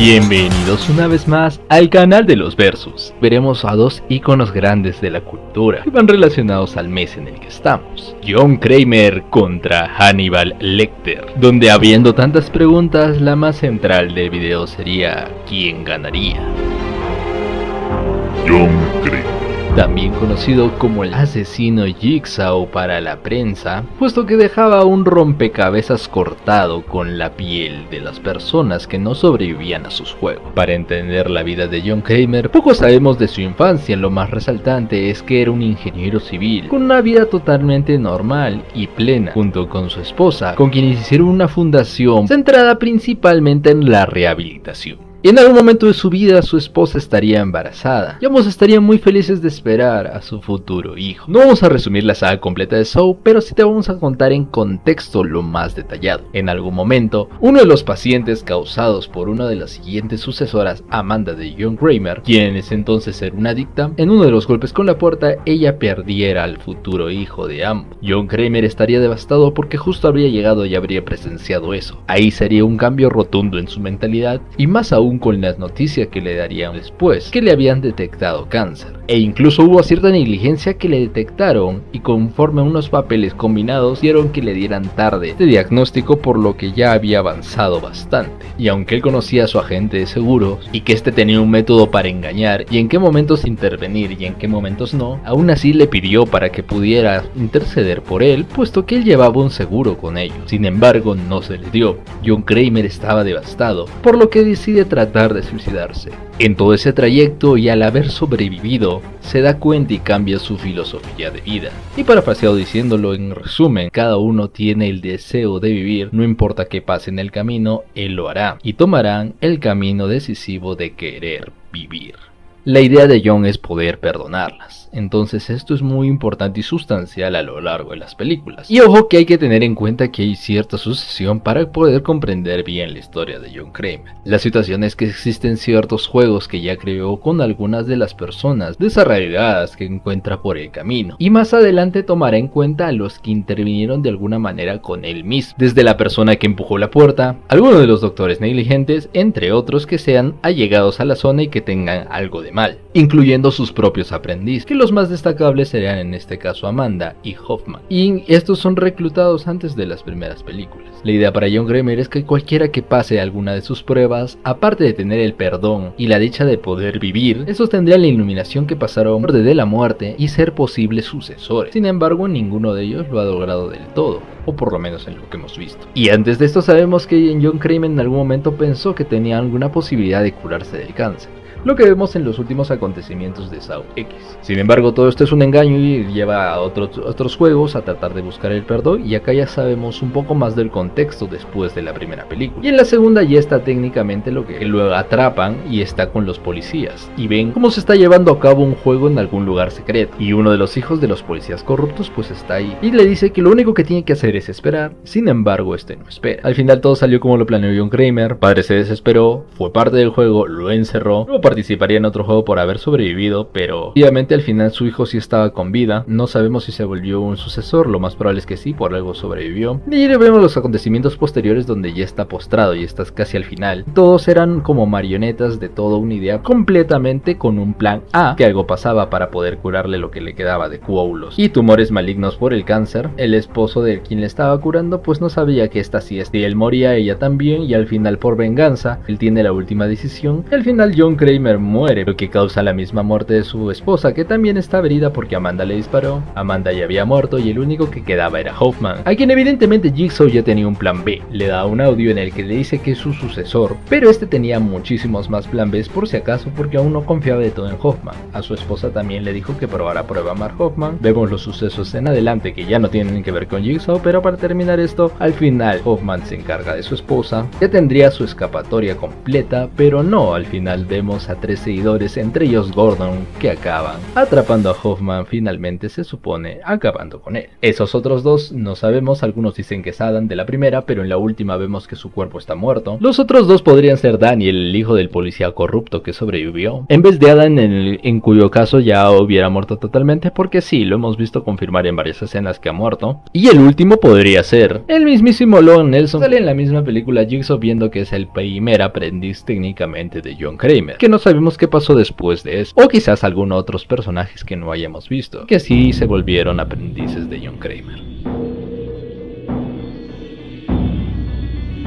Bienvenidos una vez más al canal de los Versus. Veremos a dos íconos grandes de la cultura que van relacionados al mes en el que estamos. John Kramer contra Hannibal Lecter, donde habiendo tantas preguntas, la más central del video sería ¿quién ganaría? John Kramer, también conocido como el asesino Jigsaw para la prensa, puesto que dejaba un rompecabezas cortado con la piel de las personas que no sobrevivían a sus juegos. Para entender la vida de John Kramer, poco sabemos de su infancia. Lo más resaltante es que era un ingeniero civil, con una vida totalmente normal y plena, junto con su esposa, con quien hicieron una fundación centrada principalmente en la rehabilitación. En algún momento de su vida su esposa estaría embarazada y ambos estarían muy felices de esperar a su futuro hijo. No vamos a resumir la saga completa de Saw, pero sí te vamos a contar en contexto lo más detallado. En algún momento, uno de los pacientes causados por una de las siguientes sucesoras, Amanda de John Kramer, quien en ese entonces era una adicta, en uno de los golpes con la puerta ella perdiera al futuro hijo de ambos. John Kramer estaría devastado porque justo habría llegado y habría presenciado eso. Ahí sería un cambio rotundo en su mentalidad y más aún con las noticias que le darían después, que le habían detectado cáncer. E incluso hubo cierta negligencia que le detectaron y conforme a unos papeles combinados dieron que le dieran tarde este diagnóstico, por lo que ya había avanzado bastante. Y aunque él conocía a su agente de seguros y que este tenía un método para engañar y en qué momentos intervenir y en qué momentos no, aún así le pidió para que pudiera interceder por él, puesto que él llevaba un seguro con ellos. Sin embargo, no se le dio. John Kramer estaba devastado, por lo que decide tratar de suicidarse. En todo ese trayecto y al haber sobrevivido, se da cuenta y cambia su filosofía de vida. Y parafraseado diciéndolo en resumen, cada uno tiene el deseo de vivir, no importa qué pase en el camino, él lo hará, y tomarán el camino decisivo de querer vivir. La idea de John es poder perdonarlas, entonces esto es muy importante y sustancial a lo largo de las películas. Y ojo que hay que tener en cuenta que hay cierta sucesión para poder comprender bien la historia de John Kramer. La situación es que existen ciertos juegos que ya creó con algunas de las personas desarraigadas que encuentra por el camino, y más adelante tomará en cuenta a los que intervinieron de alguna manera con él mismo, desde la persona que empujó la puerta, algunos de los doctores negligentes, entre otros que sean allegados a la zona y que tengan algo de mal, incluyendo sus propios aprendices, que los más destacables serían en este caso Amanda y Hoffman, y estos son reclutados antes de las primeras películas. La idea para John Kramer es que cualquiera que pase alguna de sus pruebas, aparte de tener el perdón y la dicha de poder vivir, esos tendrían la iluminación que pasaron al borde de la muerte y ser posibles sucesores. Sin embargo, ninguno de ellos lo ha logrado del todo, o por lo menos en lo que hemos visto. Y antes de esto sabemos que John Kramer en algún momento pensó que tenía alguna posibilidad de curarse del cáncer, lo que vemos en los últimos acontecimientos de Saw X. Sin embargo, todo esto es un engaño y lleva a otros juegos a tratar de buscar el perdón, y acá ya sabemos un poco más del contexto después de la primera película. Y en la segunda ya está técnicamente lo que lo atrapan y está con los policías y ven cómo se está llevando a cabo un juego en algún lugar secreto, y uno de los hijos de los policías corruptos pues está ahí y le dice que lo único que tiene que hacer es esperar. Sin embargo, este no espera. Al final todo salió como lo planeó John Kramer. Padre se desesperó, fue parte del juego, lo encerró, luego participaría en otro juego por haber sobrevivido, pero obviamente al final su hijo sí estaba con vida. No sabemos si se volvió un sucesor, lo más probable es que sí, por algo sobrevivió. Y ahí vemos los acontecimientos posteriores donde ya está postrado y estás casi al final. Todos eran como marionetas de toda una idea, completamente con un plan A, que algo pasaba para poder curarle lo que le quedaba de coágulos y tumores malignos por el cáncer. El esposo de quien le estaba curando pues no sabía que esta sí es, y él moría, ella también, y al final por venganza él tiene la última decisión. Y al final John Kramer muere, lo que causa la misma muerte de su esposa, que también está herida porque Amanda le disparó. Amanda ya había muerto y el único que quedaba era Hoffman, a quien evidentemente Jigsaw ya tenía un plan B. Le da un audio en el que le dice que es su sucesor, pero este tenía muchísimos más plan Bs por si acaso, porque aún no confiaba de todo en Hoffman. A su esposa también le dijo que probara prueba a Mark Hoffman. Vemos los sucesos en adelante que ya no tienen que ver con Jigsaw, pero para terminar esto, al final Hoffman se encarga de su esposa, ya tendría su escapatoria completa, pero no, al final vemos a 3 seguidores, entre ellos Gordon, que acaban atrapando a Hoffman, finalmente se supone acabando con él. Esos otros dos no sabemos, algunos dicen que es Adam de la primera, pero en la última vemos que su cuerpo está muerto. Los otros dos podrían ser Daniel, el hijo del policía corrupto que sobrevivió, en vez de Adam, en cuyo caso ya hubiera muerto totalmente, porque sí, lo hemos visto confirmar en varias escenas que ha muerto. Y el último podría ser el mismísimo Logan Nelson, sale en la misma película Jigsaw, viendo que es el primer aprendiz técnicamente de John Kramer, que no sabemos qué pasó después de eso, o quizás algunos otros personajes que no hayamos visto, que sí se volvieron aprendices de John Kramer.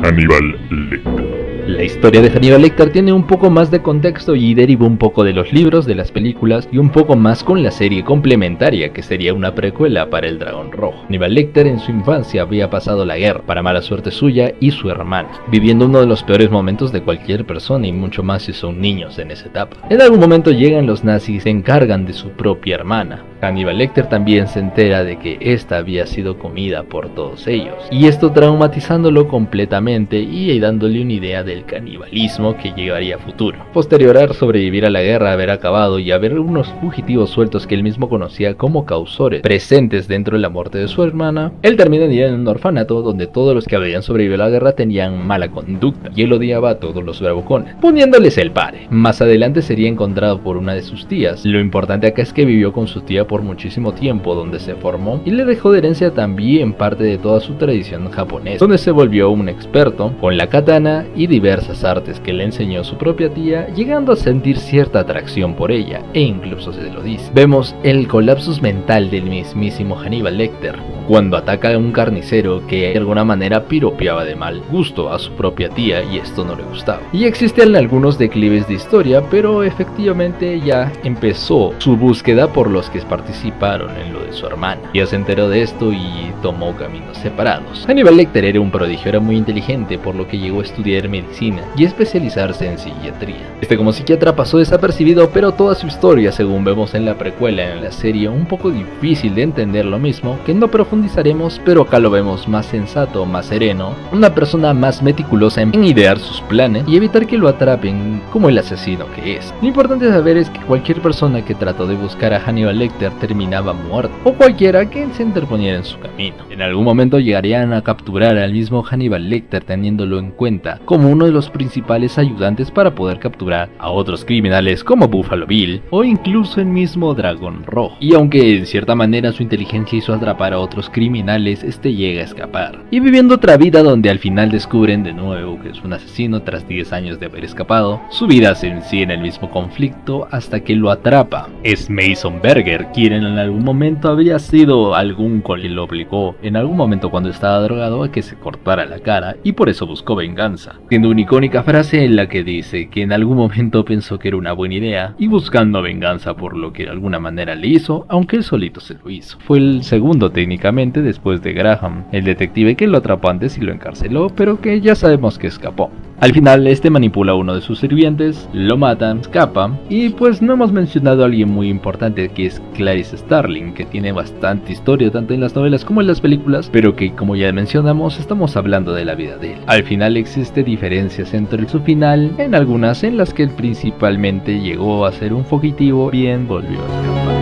Hannibal Lecter. La historia de Hannibal Lecter tiene un poco más de contexto y deriva un poco de los libros, de las películas y un poco más con la serie complementaria que sería una precuela para El Dragón Rojo. Hannibal Lecter en su infancia había pasado la guerra, para mala suerte suya y su hermana, viviendo uno de los peores momentos de cualquier persona y mucho más si son niños en esa etapa. En algún momento llegan los nazis y se encargan de su propia hermana. Hannibal Lecter también se entera de que esta había sido comida por todos ellos, y esto traumatizándolo completamente y dándole una idea del canibalismo que llegaría a futuro. Posterior a sobrevivir a la guerra, haber acabado y haber unos fugitivos sueltos que él mismo conocía como causores presentes dentro de la muerte de su hermana, él termina en un orfanato donde todos los que habían sobrevivido a la guerra tenían mala conducta y él odiaba a todos los bravucones, poniéndoles el pare. Más adelante sería encontrado por una de sus tías. Lo importante acá es que vivió con su tía por muchísimo tiempo, donde se formó y le dejó de herencia también parte de toda su tradición japonesa, donde se volvió un experto con la katana y diversas artes que le enseñó su propia tía, llegando a sentir cierta atracción por ella, e incluso se lo dice. Vemos el colapsus mental del mismísimo Hannibal Lecter cuando ataca a un carnicero que de alguna manera piropeaba de mal gusto a su propia tía y esto no le gustaba. Y existen algunos declives de historia, pero efectivamente ya empezó su búsqueda por los que participaron en lo de su hermana. Ya se enteró de esto y tomó caminos separados. Hannibal Lecter era un prodigio, era muy inteligente, por lo que llegó a estudiar medicina y especializarse en psiquiatría. Como psiquiatra pasó desapercibido, pero toda su historia, según vemos en la precuela en la serie, un poco difícil de entender, lo mismo que no profundizaremos, pero acá lo vemos más sensato, más sereno, una persona más meticulosa en idear sus planes y evitar que lo atrapen como el asesino que es. Lo importante saber es que cualquier persona que trató de buscar a Hannibal Lecter terminaba muerto, o cualquiera que se interponiera en su camino. En algún momento llegarían a capturar al mismo Hannibal Lecter, teniéndolo en cuenta como uno de los principales ayudantes para poder capturar a otros criminales como Buffalo Bill o incluso el mismo Dragón Rojo. Y aunque en cierta manera su inteligencia hizo atrapar a otros criminales, este llega a escapar y viviendo otra vida donde al final descubren de nuevo que es un asesino tras 10 años de haber escapado. Su vida se encierra en el mismo conflicto hasta que lo atrapa. Es Mason Berger, quien en algún momento había sido algún que lo obligó en algún momento cuando estaba drogado a que se cortara la cara y por eso buscó venganza, siendo una icónica frase en la que dice que en algún momento pensó que era una buena idea y buscando venganza por lo que de alguna manera le hizo, aunque él solito se lo hizo. Fue el segundo técnicamente después de Graham, el detective que lo atrapó antes y lo encarceló, pero que ya sabemos que escapó. Al final este manipula a uno de sus sirvientes, lo matan, escapa y pues no hemos mencionado a alguien muy importante que es Clarice Starling, que tiene bastante historia tanto en las novelas como en las películas, pero que como ya mencionamos estamos hablando de la vida de él. Al final existe diferencias entre su final, en algunas en las que él principalmente llegó a ser un fugitivo, bien volvió a escapar.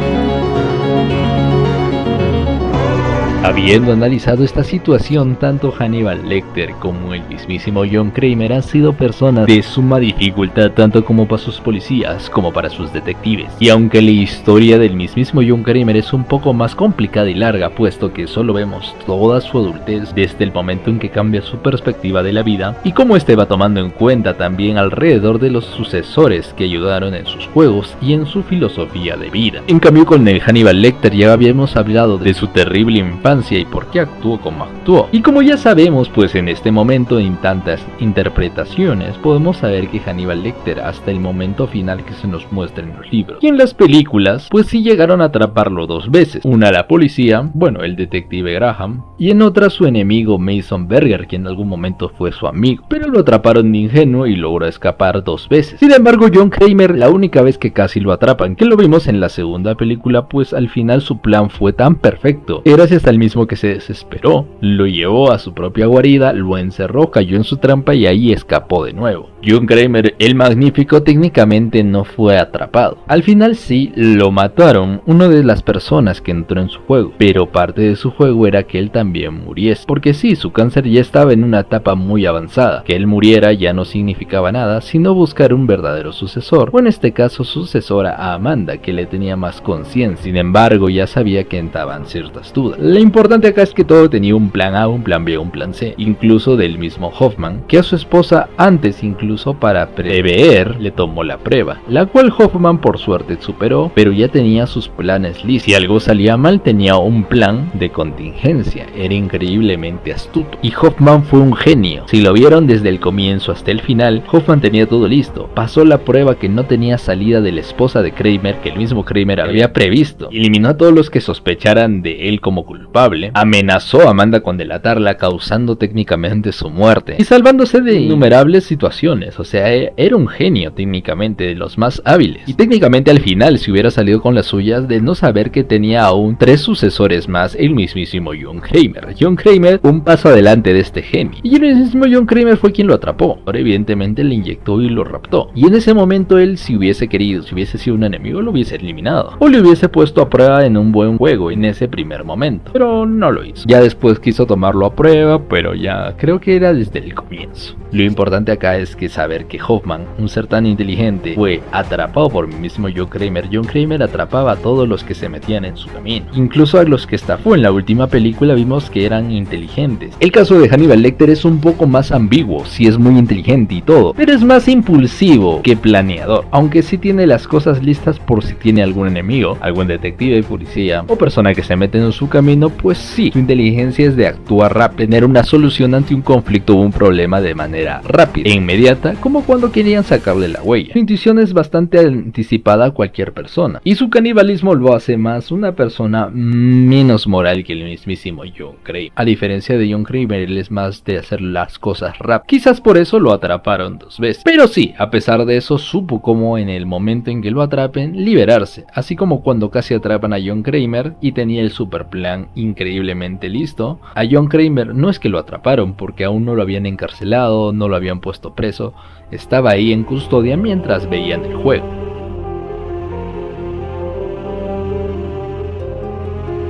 Habiendo analizado esta situación, tanto Hannibal Lecter como el mismísimo John Kramer han sido personas de suma dificultad tanto como para sus policías como para sus detectives. Y aunque la historia del mismísimo John Kramer es un poco más complicada y larga, puesto que solo vemos toda su adultez desde el momento en que cambia su perspectiva de la vida y cómo este va tomando en cuenta también alrededor de los sucesores que ayudaron en sus juegos y en su filosofía de vida. En cambio con el Hannibal Lecter ya habíamos hablado de su terrible infancia y por qué actuó como actuó. Y como ya sabemos, pues en este momento en tantas interpretaciones podemos saber que Hannibal Lecter hasta el momento final que se nos muestra en los libros y en las películas, pues sí llegaron a atraparlo 2 veces. Una la policía, bueno, el detective Graham, y en otra su enemigo Mason Berger, quien en algún momento fue su amigo, pero lo atraparon de ingenuo y logró escapar 2 veces. Sin embargo, John Kramer, la única vez que casi lo atrapan, que lo vimos en la segunda película, pues al final su plan fue tan perfecto, gracias al mismo que se desesperó, lo llevó a su propia guarida, lo encerró, cayó en su trampa y ahí escapó de nuevo. John Kramer, el magnífico, técnicamente no fue atrapado. Al final sí, lo mataron una de las personas que entró en su juego, pero parte de su juego era que él también muriese, porque sí, su cáncer ya estaba en una etapa muy avanzada. Que él muriera ya no significaba nada, sino buscar un verdadero sucesor, o en este caso sucesora a Amanda, que le tenía más conciencia. Sin embargo, ya sabía que entraban ciertas dudas. Lo importante acá es que todo tenía un plan A, un plan B, un plan C, incluso del mismo Hoffman, que a su esposa antes incluso para prever le tomó la prueba, la cual Hoffman por suerte superó, pero ya tenía sus planes listos. Si algo salía mal, tenía un plan de contingencia. Era increíblemente astuto, y Hoffman fue un genio. Si lo vieron desde el comienzo hasta el final, Hoffman tenía todo listo. Pasó la prueba que no tenía salida de la esposa de Kramer, que el mismo Kramer había previsto. Eliminó a todos los que sospecharan de él como culpable. Amenazó a Amanda con delatarla, causando técnicamente su muerte y salvándose de innumerables situaciones. O sea, era un genio técnicamente, de los más hábiles. Y técnicamente al final, si hubiera salido con las suyas de no saber que tenía aún 3 sucesores más, el mismísimo John Kramer. John Kramer, un paso adelante de este genio. Y el mismo John Kramer fue quien lo atrapó. Ahora evidentemente le inyectó y lo raptó. Y en ese momento él, si hubiese querido, si hubiese sido un enemigo, lo hubiese eliminado. O le hubiese puesto a prueba en un buen juego en ese primer momento. Pero no lo hizo. Ya después quiso tomarlo a prueba, pero ya creo que era desde el comienzo. Lo importante acá es que saber que Hoffman, un ser tan inteligente, fue atrapado por el mismo John Kramer. John Kramer atrapaba a todos los que se metían en su camino. Incluso a los que estafó en la última película vimos que eran inteligentes. El caso de Hannibal Lecter es un poco más ambiguo, sí es muy inteligente y todo, pero es más impulsivo que planeador, aunque sí tiene las cosas listas por si tiene algún enemigo, algún detective, policía o persona que se mete en su camino. Pues sí, su inteligencia es de actuar rápido, tener una solución ante un conflicto o un problema de manera rápida e inmediata, como cuando querían sacarle la huella. Su intuición es bastante anticipada a cualquier persona, y su canibalismo lo hace más una persona menos moral que el mismísimo John Kramer. A diferencia de John Kramer, él es más de hacer las cosas rápido. Quizás por eso lo atraparon 2 veces. Pero sí, a pesar de eso, supo cómo en el momento en que lo atrapen, liberarse. Así como cuando casi atrapan a John Kramer y tenía el super plan increíblemente listo. A John Kramer no es que lo atraparon, porque aún no lo habían encarcelado, no lo habían puesto preso. Estaba ahí en custodia mientras veían el juego.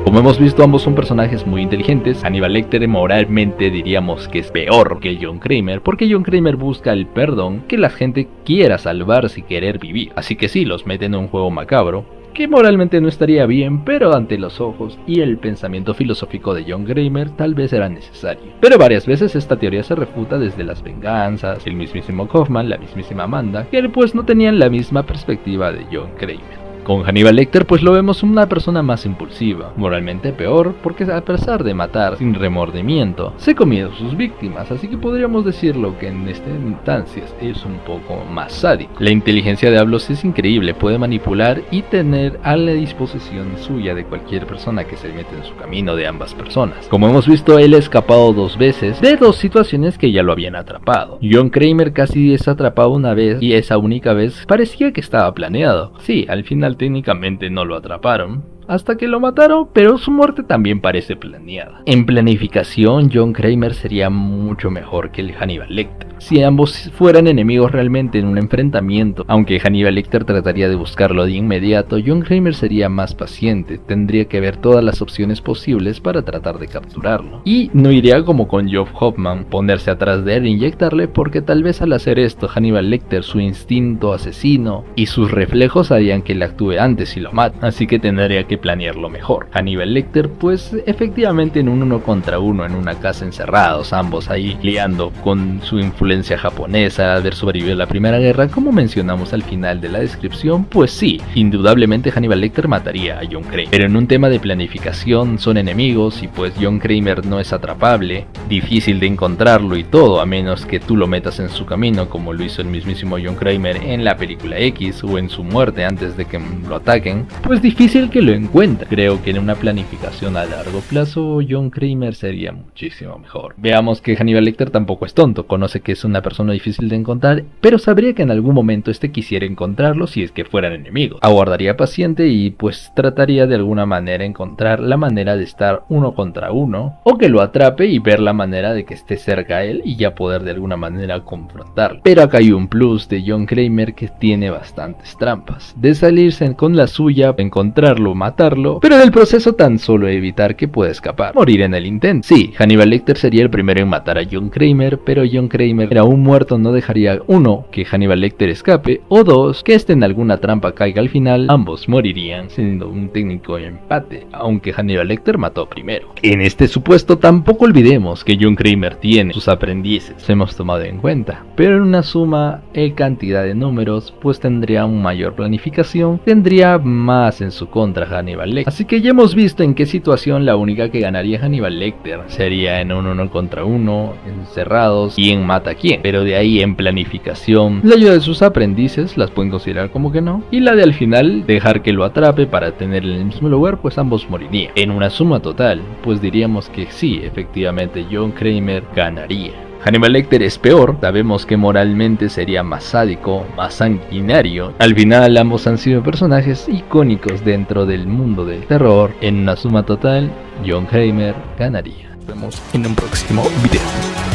Como hemos visto, ambos son personajes muy inteligentes. Hannibal Lecter moralmente diríamos que es peor que John Kramer, porque John Kramer busca el perdón, que la gente quiera salvarse y querer vivir. Así que sí, los meten en un juego macabro, que moralmente no estaría bien, pero ante los ojos y el pensamiento filosófico de John Kramer tal vez era necesario. Pero varias veces esta teoría se refuta desde las venganzas, el mismísimo Hoffman, la mismísima Amanda, que pues no tenían la misma perspectiva de John Kramer. Con Hannibal Lecter pues lo vemos una persona más impulsiva, moralmente peor, porque a pesar de matar sin remordimiento, se comió a sus víctimas, así que podríamos decirlo que en estas instancias es un poco más sádico. La inteligencia de Ablos es increíble, puede manipular y tener a la disposición suya de cualquier persona que se mete en su camino, de ambas personas. Como hemos visto, él ha escapado 2 veces de 2 situaciones que ya lo habían atrapado. John Kramer casi es atrapado una vez, y esa única vez parecía que estaba planeado. Sí, al final técnicamente no lo atraparon hasta que lo mataron, pero su muerte también parece planeada. En planificación, John Kramer sería mucho mejor que el Hannibal Lecter. Si ambos fueran enemigos realmente en un enfrentamiento, aunque Hannibal Lecter trataría de buscarlo de inmediato, John Kramer sería más paciente, tendría que ver todas las opciones posibles para tratar de capturarlo. Y no iría como con Joe Hoffman, ponerse atrás de él e inyectarle, porque tal vez al hacer esto Hannibal Lecter, su instinto asesino y sus reflejos harían que él actúe antes y lo mate, así que tendría que planearlo mejor. Hannibal Lecter pues efectivamente en un 1 contra 1 en una casa encerrados, ambos ahí liando con su influencia japonesa, haber sobrevivido a la Primera Guerra, como mencionamos al final de la descripción, pues sí, indudablemente Hannibal Lecter mataría a John Kramer, pero en un tema de planificación son enemigos y pues John Kramer no es atrapable, difícil de encontrarlo y todo, a menos que tú lo metas en su camino como lo hizo el mismísimo John Kramer en la película X o en su muerte antes de que lo ataquen, pues difícil que lo encuentre. Creo que en una planificación a largo plazo John Kramer sería muchísimo mejor. Veamos que Hannibal Lecter tampoco es tonto, conoce que es una persona difícil de encontrar, pero sabría que en algún momento este quisiera encontrarlo si es que fueran enemigos. Aguardaría paciente y pues trataría de alguna manera encontrar la manera de estar uno contra uno, o que lo atrape y ver la manera de que esté cerca a él y ya poder de alguna manera confrontarlo. Pero acá hay un plus de John Kramer que tiene bastantes trampas, de salirse con la suya, encontrarlo, matarlo, pero en el proceso tan solo evitar que pueda escapar, morir en el intento. Sí, Hannibal Lecter sería el primero en matar a John Kramer, pero John Kramer aún muerto no dejaría, uno, que Hannibal Lecter escape, o dos, que este en alguna trampa caiga al final. Ambos morirían, siendo un técnico empate, aunque Hannibal Lecter mató primero. En este supuesto tampoco olvidemos que John Kramer tiene sus aprendices, hemos tomado en cuenta, pero en una suma cantidad de números, pues tendría una mayor planificación, tendría más en su contra Hannibal Lecter. Así que ya hemos visto en qué situación la única que ganaría Hannibal Lecter sería en un uno contra uno, encerrados, quién mata a quién, pero de ahí en planificación, la ayuda de sus aprendices las pueden considerar como que no, y la de al final dejar que lo atrape para tener en el mismo lugar, pues ambos morirían. En una suma total, pues diríamos que sí, efectivamente John Kramer ganaría. Hannibal Lecter es peor, sabemos que moralmente sería más sádico, más sanguinario. Al final ambos han sido personajes icónicos dentro del mundo del terror. En una suma total, John Kramer ganaría. Nos vemos en un próximo video.